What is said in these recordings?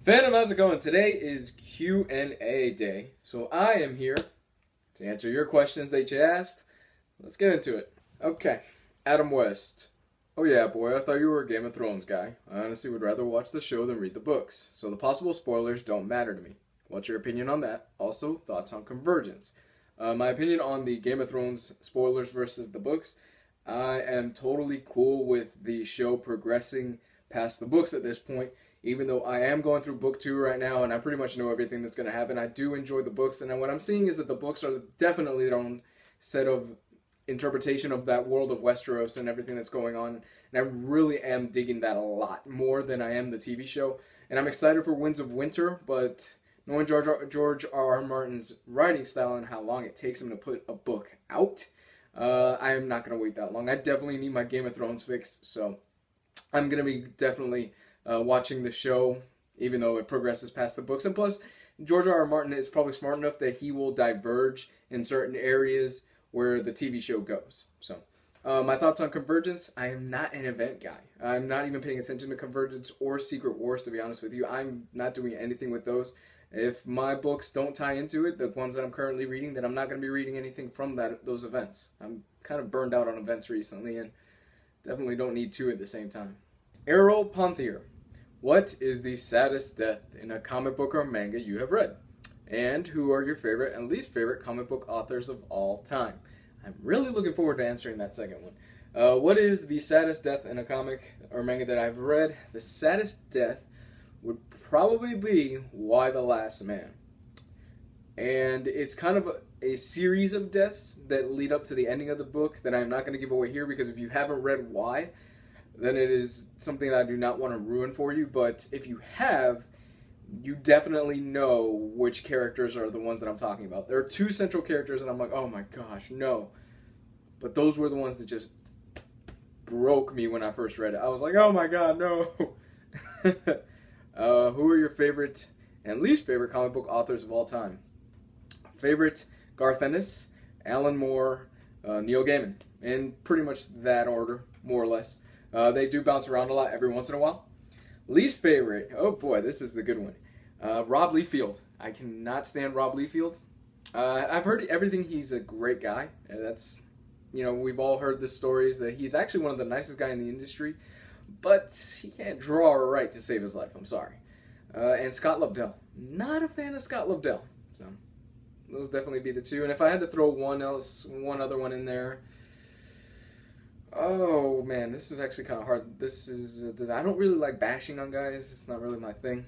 Phantom, how's it going? Today is Q&A day, so I am here to answer your questions that you asked. Let's get into it. Okay, Adam West. Oh yeah, boy, I thought you were a Game of Thrones guy. I honestly would rather watch the show than read the books, so the possible spoilers don't matter to me. What's your opinion on that? Also, thoughts on Convergence. My opinion on the Game of Thrones spoilers versus the books. I am totally cool with the show progressing past the books at this point, even though I am going through book 2 right now and I pretty much know everything that's going to happen. I do enjoy the books, and what I'm seeing is that the books are definitely their own set of interpretation of that world of Westeros and everything that's going on, and I really am digging that a lot more than I am the TV show. And I'm excited for Winds of Winter, but knowing George R. R. Martin's writing style and how long it takes him to put a book out, I am not going to wait that long. I definitely need my Game of Thrones fix, so I'm going to be definitely watching the show, even though it progresses past the books. And plus, George R. R. Martin is probably smart enough that he will diverge in certain areas where the TV show goes. So, my thoughts on Convergence: I am not an event guy. I'm not even paying attention to Convergence or Secret Wars, to be honest with you. I'm not doing anything with those. If my books don't tie into it, the ones that I'm currently reading, then I'm not going to be reading anything from those events. I'm kind of burned out on events recently, and definitely don't need two at the same time. Errol Ponthier. What is the saddest death in a comic book or manga you have read? And who are your favorite and least favorite comic book authors of all time? I'm really looking forward to answering that second one. What is the saddest death in a comic or manga that I've read? The saddest death would probably be Y the Last Man. And it's kind of a series of deaths that lead up to the ending of the book that I'm not going to give away here, because if you haven't read Y, then it is something that I do not want to ruin for you. But if you have, you definitely know which characters are the ones that I'm talking about. There are two central characters, and I'm like, oh my gosh, no. But those were the ones that just broke me when I first read it. I was like, oh my god, no. Who are your favorite and least favorite comic book authors of all time? Favorite: Garth Ennis, Alan Moore, Neil Gaiman. In pretty much that order, more or less. They do bounce around a lot every once in a while. Least favorite, oh boy, this is the good one. Rob Liefeld. I cannot stand Rob Liefeld. I've heard everything. He's a great guy. That's, we've all heard the stories that he's actually one of the nicest guys in the industry, but he can't draw or write to save his life. I'm sorry. And Scott Lobdell. Not a fan of Scott Lobdell. So those definitely be the two. And if I had to throw one other one in there, oh man, this is actually kind of hard. I don't really like bashing on guys. It's not really my thing.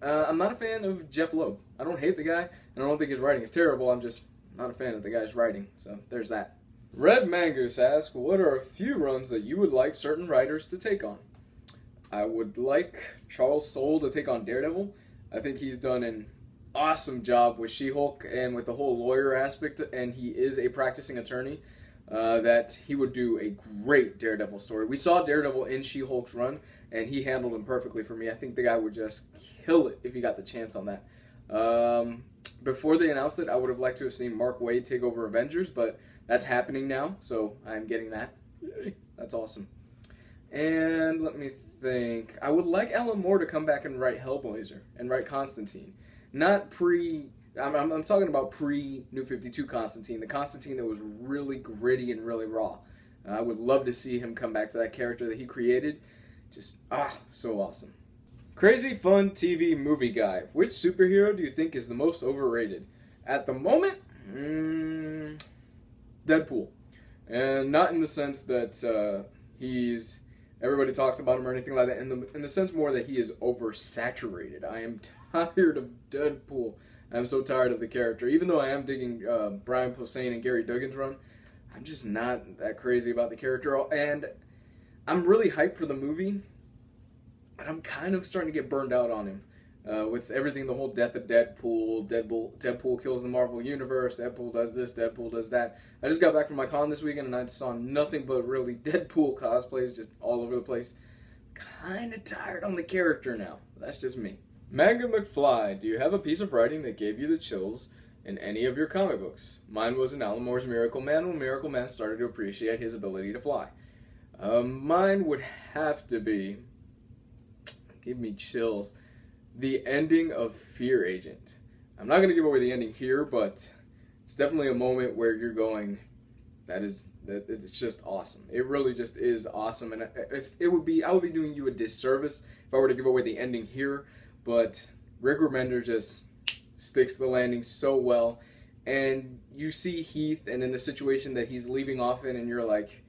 I'm not a fan of Jeff Loeb. I don't hate the guy, and I don't think his writing is terrible. I'm just not a fan of the guy's writing. So there's that. Red Mangoose asks, what are a few runs that you would like certain writers to take on? I would like Charles Soule to take on Daredevil. I think he's done an awesome job with She-Hulk and with the whole lawyer aspect, and he is a practicing attorney, that he would do a great Daredevil story. We saw Daredevil in She-Hulk's run, and he handled him perfectly for me. I think the guy would just kill it if he got the chance on that. Before they announced it, I would have liked to have seen Mark Waid take over Avengers, but that's happening now, so I'm getting that. Yay. That's awesome. And let me think. I would like Alan Moore to come back and write Hellblazer and write Constantine. Not I'm talking about pre-New 52 Constantine, the Constantine that was really gritty and really raw. I would love to see him come back to that character that he created. Just, so awesome. Crazy Fun TV Movie Guy. Which superhero do you think is the most overrated? At the moment, Deadpool. And not in the sense that everybody talks about him or anything like that. In the sense more that he is oversaturated. I am tired of Deadpool. I'm so tired of the character. Even though I am digging Brian Posehn and Gary Duggan's run, I'm just not that crazy about the character. And I'm really hyped for the movie, but I'm kind of starting to get burned out on him. With everything, the whole death of Deadpool kills the Marvel Universe, Deadpool does this, Deadpool does that. I just got back from my con this weekend, and I saw nothing but really Deadpool cosplays just all over the place. Kind of tired on the character now. That's just me. Manga McFly, do you have a piece of writing that gave you the chills in any of your comic books? Mine was in Alan Moore's Miracle Man, when Miracle Man started to appreciate his ability to fly. Mine would have to be gave me chills. The ending of Fear Agent. I'm not going to give away the ending here, but it's definitely a moment where you're going, it's just awesome. It really just is awesome, and I would be doing you a disservice if I were to give away the ending here. But Rick Remender just sticks the landing so well, and you see Heath, and in the situation that he's leaving off in, and you're like,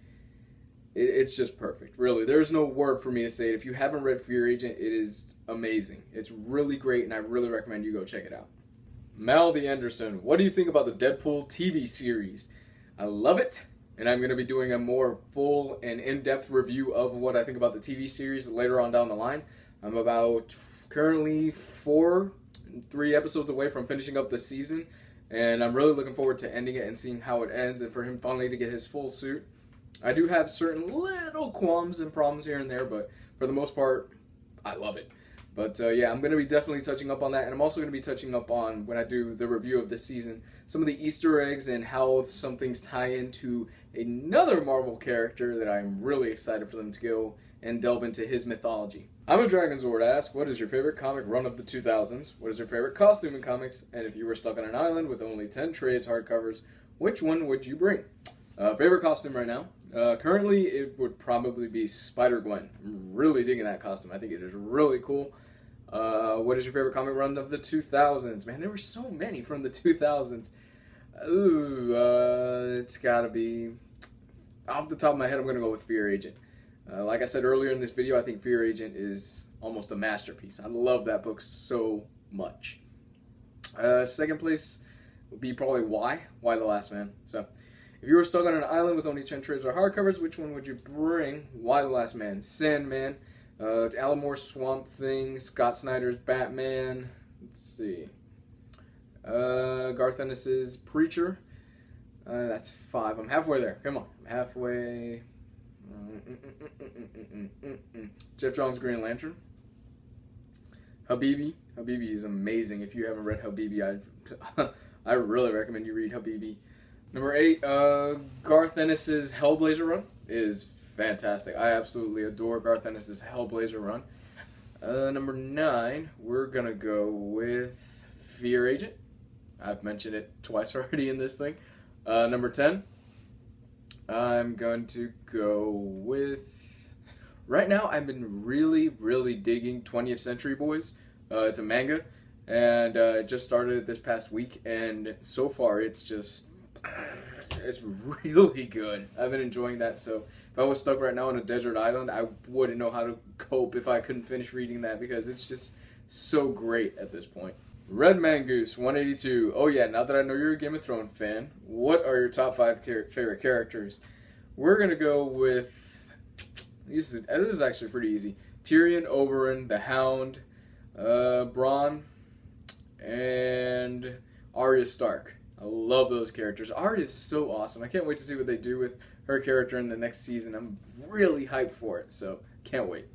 it's just perfect. Really, there's no word for me to say it. If you haven't read Fear Agent, it is amazing. It's really great, and I really recommend you go check it out. Mal the Anderson, what do you think about the Deadpool TV series? I love it, and I'm going to be doing a more full and in-depth review of what I think about the TV series later on down the line. I'm about currently 3 episodes away from finishing up the season, and I'm really looking forward to ending it and seeing how it ends and for him finally to get his full suit. I do have certain little qualms and problems here and there, but for the most part, I love it. But yeah, I'm going to be definitely touching up on that, and I'm also going to be touching up on, when I do the review of this season, some of the Easter eggs and how some things tie into another Marvel character that I'm really excited for them to go and delve into his mythology. I'm a Dragon's Lord asks, what is your favorite comic run of the 2000s? What is your favorite costume in comics? And if you were stuck on an island with only 10 trades hardcovers, which one would you bring? Favorite costume right now? Currently, it would probably be Spider-Gwen. I'm really digging that costume. I think it is really cool. What is your favorite comic run of the 2000s? Man, there were so many from the 2000s. It's gotta be... Off the top of my head, I'm gonna go with Fear Agent. Like I said earlier in this video, I think Fear Agent is almost a masterpiece. I love that book so much. Second place would be probably Y the Last Man. So, if you were stuck on an island with only 10 trades or hardcovers, which one would you bring? Y the Last Man, Sandman, Alan Moore's Swamp Thing, Scott Snyder's Batman, let's see, Garth Ennis's Preacher, that's 5, I'm halfway there, come on, I'm halfway, Jeff Johns' Green Lantern, Habibi is amazing. If you haven't read Habibi, I really recommend you read Habibi. Number 8, Garth Ennis's Hellblazer run is fantastic. I absolutely adore Garth Ennis's Hellblazer run. Number 9, we're going to go with Fear Agent. I've mentioned it twice already in this thing. Number 10, I'm going to go with... Right now, I've been really, really digging 20th Century Boys. It's a manga, and it just started it this past week, and so far it's really good. I've been enjoying that, so if I was stuck right now on a desert island, I wouldn't know how to cope if I couldn't finish reading that, because it's just so great at this point. Red Mangoose 182. Oh yeah, now that I know you're a Game of Thrones fan, what are your top 5 favorite characters? We're gonna go with, this is actually pretty easy. Tyrion, Oberyn, the Hound, Bronn, and Arya Stark. I love those characters. Arya is so awesome. I can't wait to see what they do with her character in the next season. I'm really hyped for it, so can't wait.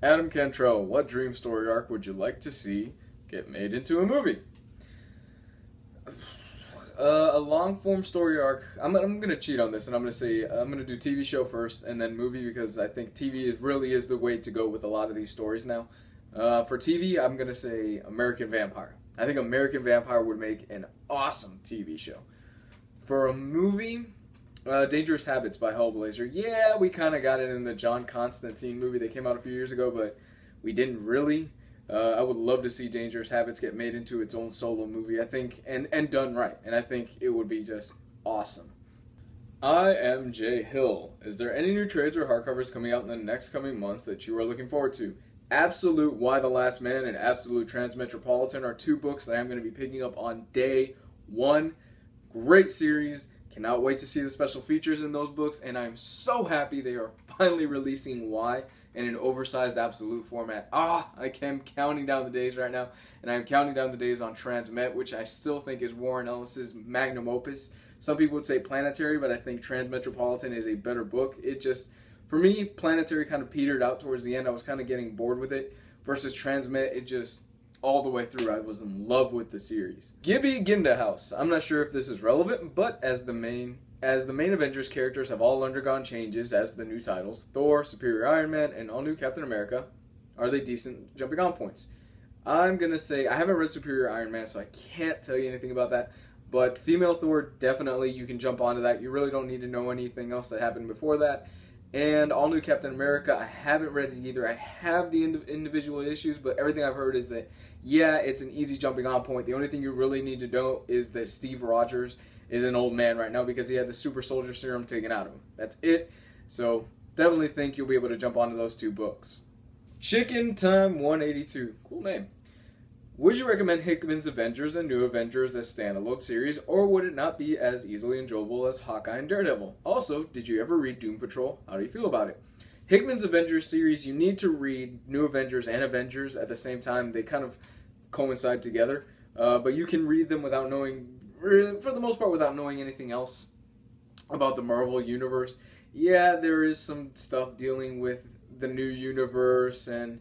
Adam Cantrell, what dream story arc would you like to see get made into a movie? A long-form story arc. I'm going to cheat on this, and I'm going to say I'm going to do TV show first and then movie, because I think TV really is the way to go with a lot of these stories now. For TV, I'm going to say American Vampire. I think American Vampire would make an awesome TV show. For a movie, Dangerous Habits by Hellblazer. Yeah, we kind of got it in the John Constantine movie that came out a few years ago, but we didn't really. I would love to see Dangerous Habits get made into its own solo movie, I think, and done right. And I think it would be just awesome. I am Jay Hill. Is there any new trades or hardcovers coming out in the next coming months that you are looking forward to? Absolute Y the Last Man and Absolute Transmetropolitan are 2 books that I'm going to be picking up on day 1. Great series. Cannot wait to see the special features in those books, and I'm so happy they are finally releasing Y in an oversized Absolute format. I am counting down the days right now, and I'm counting down the days on Transmet, which I still think is Warren Ellis's magnum opus. Some people would say Planetary, but I think Transmetropolitan is a better book. It just, for me, Planetary kind of petered out towards the end. I was kind of getting bored with it. Versus Transmet, it just, all the way through, I was in love with the series. Gibby Gindahouse. I'm not sure if this is relevant, but as the main Avengers characters have all undergone changes as the new titles, Thor, Superior Iron Man, and all new Captain America, are they decent jumping on points? I'm going to say, I haven't read Superior Iron Man, so I can't tell you anything about that. But Female Thor, definitely you can jump onto that. You really don't need to know anything else that happened before that. And All New Captain America, I haven't read it either. I have the individual issues, but everything I've heard is that, yeah, it's an easy jumping on point. The only thing you really need to know is that Steve Rogers is an old man right now because he had the super soldier serum taken out of him. That's it. So definitely think you'll be able to jump onto those two books. Chicken Time 182. Cool name. Would you recommend Hickman's Avengers and New Avengers as standalone series, or would it not be as easily enjoyable as Hawkeye and Daredevil? Also, did you ever read Doom Patrol? How do you feel about it? Hickman's Avengers series, you need to read New Avengers and Avengers at the same time. They kind of coincide together, but you can read them without knowing, for the most part, without knowing anything else about the Marvel Universe. Yeah, there is some stuff dealing with the new universe, and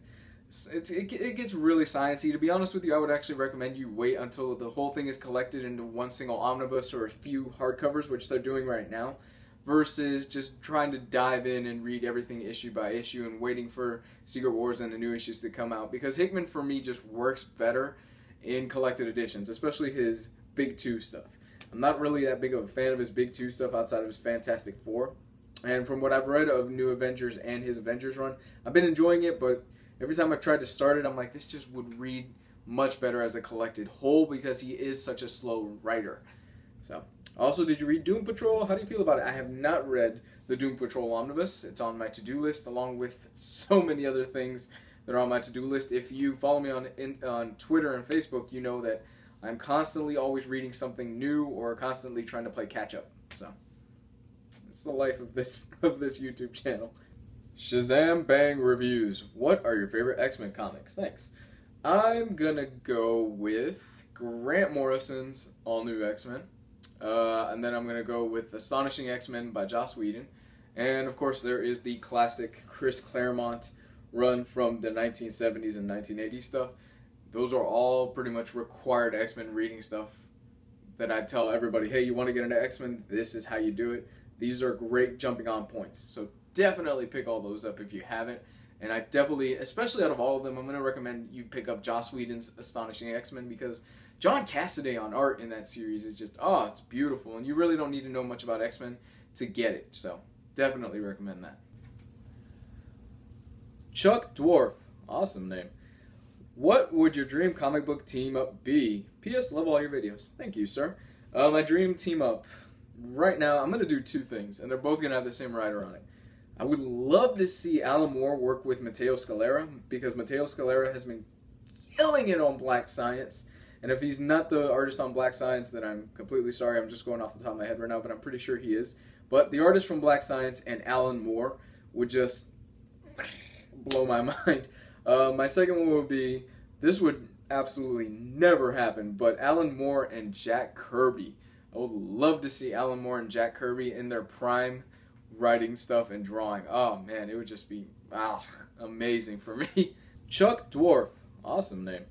it gets really sciencey. To be honest with you, I would actually recommend you wait until the whole thing is collected into one single omnibus or a few hardcovers, which they're doing right now, versus just trying to dive in and read everything issue by issue and waiting for Secret Wars and the new issues to come out. Because Hickman, for me, just works better in collected editions, especially his Big Two stuff. I'm not really that big of a fan of his Big Two stuff outside of his Fantastic Four. And from what I've read of New Avengers and his Avengers run, I've been enjoying it, but every time I tried to start it, I'm like, this just would read much better as a collected whole because he is such a slow writer. So, also, did you read Doom Patrol? How do you feel about it? I have not read the Doom Patrol omnibus. It's on my to-do list along with so many other things that are on my to-do list. If you follow me on Twitter and Facebook, you know that I'm constantly always reading something new or constantly trying to play catch-up. So, it's the life of this YouTube channel. Shazam Bang Reviews. What are your favorite X-Men comics? Thanks. I'm gonna go with Grant Morrison's All New X-Men. And then I'm gonna go with Astonishing X-Men by Joss Whedon. And of course there is the classic Chris Claremont run from the 1970s and 1980s stuff. Those are all pretty much required X-Men reading stuff that I tell everybody, hey, you want to get into X-Men? This is how you do it. These are great jumping on points. So definitely pick all those up if you haven't. And I definitely, especially out of all of them, I'm going to recommend you pick up Joss Whedon's Astonishing X-Men because John Cassaday on art in that series is just, oh, it's beautiful. And you really don't need to know much about X-Men to get it. So definitely recommend that. Chuck Dwarf. Awesome name. What would your dream comic book team up be? P.S. Love all your videos. Thank you, sir. My dream team up. Right now, I'm going to do two things, and they're both going to have the same writer on it. I would love to see Alan Moore work with Matteo Scalera, because Matteo Scalera has been killing it on Black Science. And if he's not the artist on Black Science, then I'm completely sorry. I'm just going off the top of my head right now, but I'm pretty sure he is. But the artist from Black Science and Alan Moore would just blow my mind. My second one would be, this would absolutely never happen, but Alan Moore and Jack Kirby. I would love to see Alan Moore and Jack Kirby in their prime writing stuff and drawing. Oh man, it would just be amazing for me. Chuck Dwarf. Awesome name.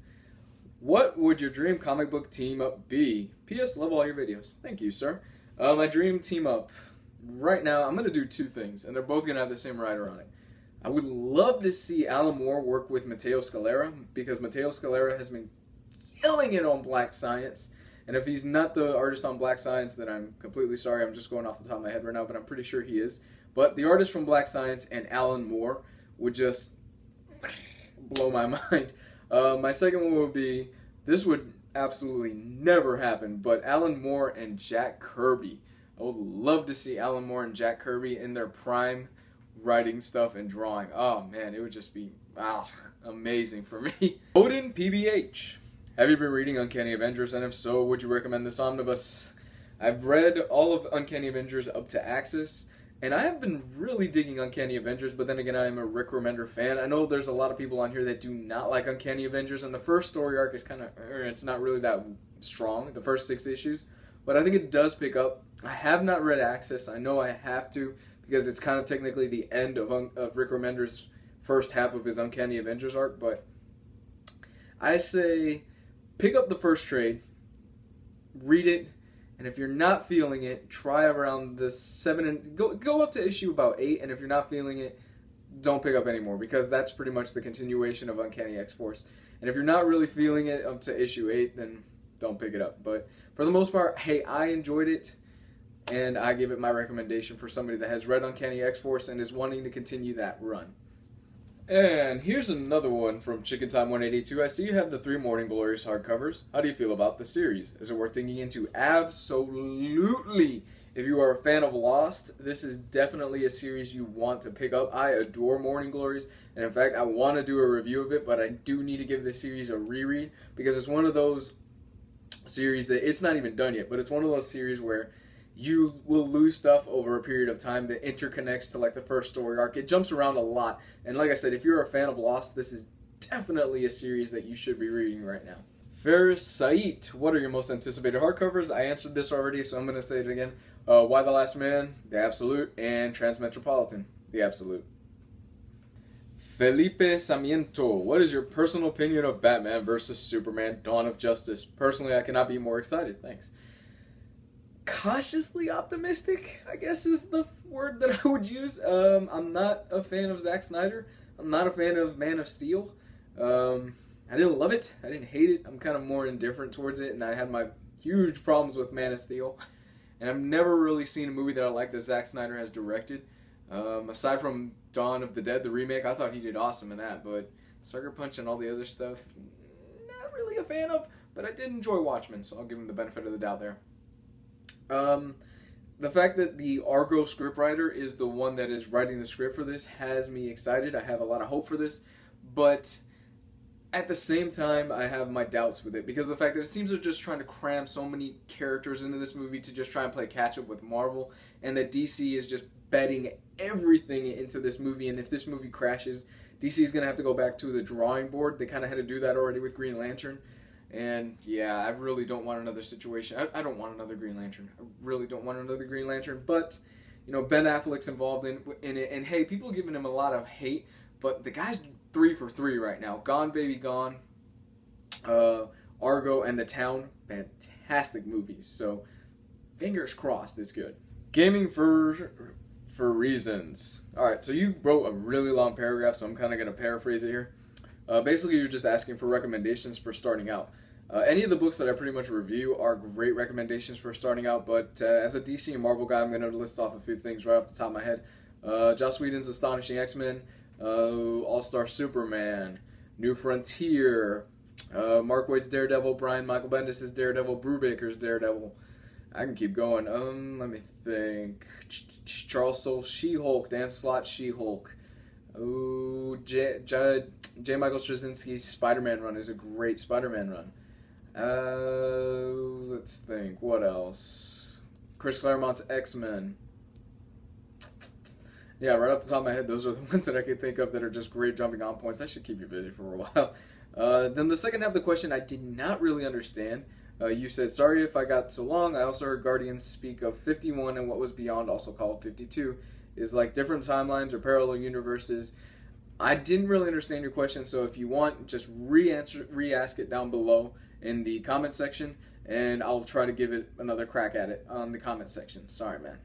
What would your dream comic book team up be? P.S. Love all your videos. Thank you, sir. My dream team up. Right now, I'm going to do two things, and they're both going to have the same writer on it. I would love to see Alan Moore work with Matteo Scalera, because Matteo Scalera has been killing it on Black Science. And if he's not the artist on Black Science, then I'm completely sorry. I'm just going off the top of my head right now, but I'm pretty sure he is. But the artist from Black Science and Alan Moore would just blow my mind. My second one would be, this would absolutely never happen, but Alan Moore and Jack Kirby. I would love to see Alan Moore and Jack Kirby in their prime writing stuff and drawing. Oh man, it would just be amazing for me. Odin PBH. Have you been reading Uncanny Avengers, and if so, would you recommend this omnibus? I've read all of Uncanny Avengers up to Axis, and I have been really digging Uncanny Avengers, but then again, I am a Rick Remender fan. I know there's a lot of people on here that do not like Uncanny Avengers, and the first story arc is kind of, it's not really that strong, the first 6 issues, but I think it does pick up. I have not read Axis. I know I have to, because it's kind of technically the end of Rick Remender's first half of his Uncanny Avengers arc, but I say pick up the first trade, read it, and if you're not feeling it, try around the 7 and go up to issue about 8, and if you're not feeling it, don't pick up anymore, because that's pretty much the continuation of Uncanny X-Force. And if you're not really feeling it up to issue 8, then don't pick it up. But for the most part, hey, I enjoyed it, and I give it my recommendation for somebody that has read Uncanny X-Force and is wanting to continue that run. And here's another one from Chicken Time 182. I see you have the 3 Morning Glories hardcovers. How do you feel about the series? Is it worth digging into? Absolutely. If you are a fan of Lost, this is definitely a series you want to pick up. I adore Morning Glories, and in fact, I want to do a review of it, but I do need to give this series a reread, because it's one of those series that it's not even done yet, but it's one of those series where you will lose stuff over a period of time that interconnects to like the first story arc. It jumps around a lot, and like I said, if you're a fan of Lost, this is definitely a series that you should be reading right now. Ferris Sait, what are your most anticipated hardcovers? I answered this already, so I'm going to say it again. Why the Last Man, The Absolute, and Transmetropolitan, The Absolute. Felipe Sarmiento, what is your personal opinion of Batman vs. Superman, Dawn of Justice? Personally, I cannot be more excited, thanks. Cautiously optimistic, I guess is the word that I would use. I'm not a fan of Zack Snyder. I'm not a fan of Man of Steel. I didn't love it. I didn't hate it. I'm kind of more indifferent towards it, and I had my huge problems with Man of Steel. And I've never really seen a movie that I like that Zack Snyder has directed. Aside from Dawn of the Dead, the remake, I thought he did awesome in that, but Sucker Punch and all the other stuff, not really a fan of, but I did enjoy Watchmen, so I'll give him the benefit of the doubt there. The fact that the Argo scriptwriter is the one that is writing the script for this has me excited. I have a lot of hope for this, but at the same time, I have my doubts with it, because of the fact that it seems they're just trying to cram so many characters into this movie to just try and play catch-up with Marvel, and that DC is just betting everything into this movie, and if this movie crashes, DC is going to have to go back to the drawing board. They kind of had to do that already with Green Lantern. And yeah, I really don't want another situation. I don't want another Green Lantern. I really don't want another Green Lantern. But, you know, Ben Affleck's involved in it. And hey, people are giving him a lot of hate. But the guy's 3 for 3 right now. Gone Baby Gone, Argo, and The Town. Fantastic movies. So, fingers crossed it's good. Gaming for reasons. Alright, so you wrote a really long paragraph, so I'm kind of going to paraphrase it here. Basically, you're just asking for recommendations for starting out. Any of the books that I pretty much review are great recommendations for starting out, but as a DC and Marvel guy, I'm going to list off a few things right off the top of my head. Joss Whedon's Astonishing X-Men, All-Star Superman, New Frontier, Mark Waid's Daredevil, Brian Michael Bendis' Daredevil, Brubaker's Daredevil. I can keep going. Let me think. Charles Soule's She-Hulk, Dan Slott's She-Hulk. Oh, J. Michael Straczynski's Spider-Man run is a great Spider-Man run. Let's think. What else? Chris Claremont's X-Men. Yeah, right off the top of my head, those are the ones that I can think of that are just great jumping on points. That should keep you busy for a while. Then the second half of the question I did not really understand. You said, sorry if I got so long. I also heard Guardians speak of 51 and what was beyond, also called 52. Is like different timelines or parallel universes. I didn't really understand your question, so if you want, just re-ask it down below in the comment section, and I'll try to give it another crack at it on the comment section. Sorry, man.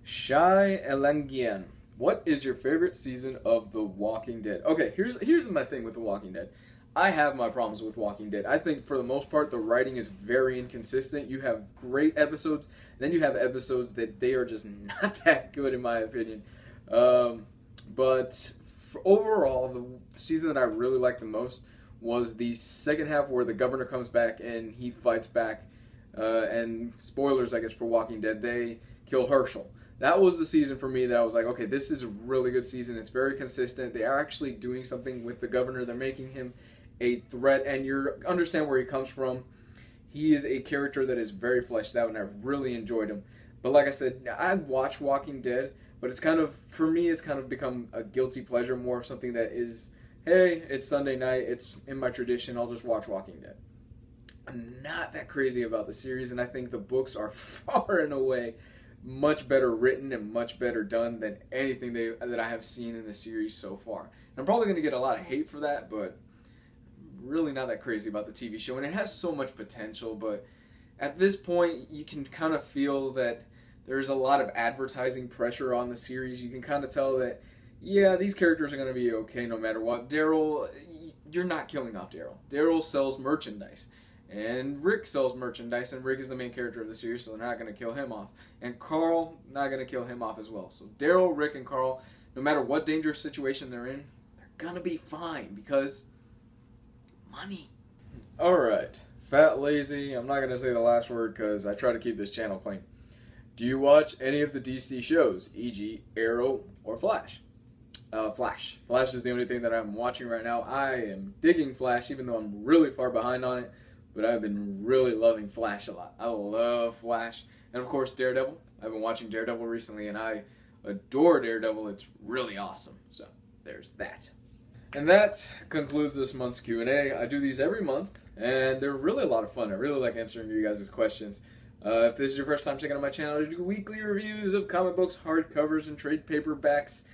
Shai Elangian, what is your favorite season of The Walking Dead? Okay, here's my thing with The Walking Dead. I have my problems with Walking Dead. I think for the most part the writing is very inconsistent. You have great episodes, then you have episodes that they are just not that good in my opinion. But overall, the season that I really liked the most was the second half where the governor comes back and he fights back. And spoilers, I guess, for Walking Dead, they kill Herschel. That was the season for me that I was like, okay, this is a really good season. It's very consistent. They are actually doing something with the governor. They're making him a threat, and you understand where he comes from. He is a character that is very fleshed out, and I really enjoyed him. But like I said, I'd watch Walking Dead, but it's kind of, for me, it's kind of become a guilty pleasure, more of something that is, hey, it's Sunday night, it's in my tradition, I'll just watch Walking Dead. I'm not that crazy about the series, and I think the books are far and away much better written and much better done than anything that I have seen in the series so far. And I'm probably going to get a lot of hate for that, but really not that crazy about the TV show, and it has so much potential, but at this point you can kind of feel that there's a lot of advertising pressure on the series. You can kind of tell that yeah, these characters are going to be okay no matter what. Daryl, you're not killing off Daryl. Daryl sells merchandise. And Rick sells merchandise, and Rick is the main character of the series, so they're not going to kill him off. And Carl, not going to kill him off as well. So Daryl, Rick, and Carl, no matter what dangerous situation they're in, they're going to be fine because money. Alright, Fat Lazy, I'm not going to say the last word because I try to keep this channel clean. Do you watch any of the DC shows, e.g. Arrow or Flash? Flash. Flash is the only thing that I'm watching right now. I am digging Flash, even though I'm really far behind on it. But I've been really loving Flash a lot. I love Flash. And of course, Daredevil. I've been watching Daredevil recently, and I adore Daredevil. It's really awesome. So, there's that. And that concludes this month's Q&A. I do these every month, and they're really a lot of fun. I really like answering you guys' questions. If this is your first time checking out my channel, I do weekly reviews of comic books, hardcovers, and trade paperbacks,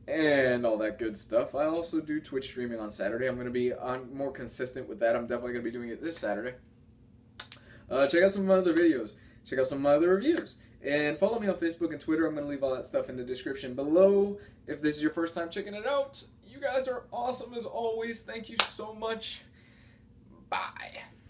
and all that good stuff. I also do Twitch streaming on Saturday. I'm going to be more consistent with that. I'm definitely going to be doing it this Saturday. Check out some of my other videos. Check out some of my other reviews. And follow me on Facebook and Twitter. I'm going to leave all that stuff in the description below. If this is your first time checking it out, you guys are awesome as always. Thank you so much. Bye.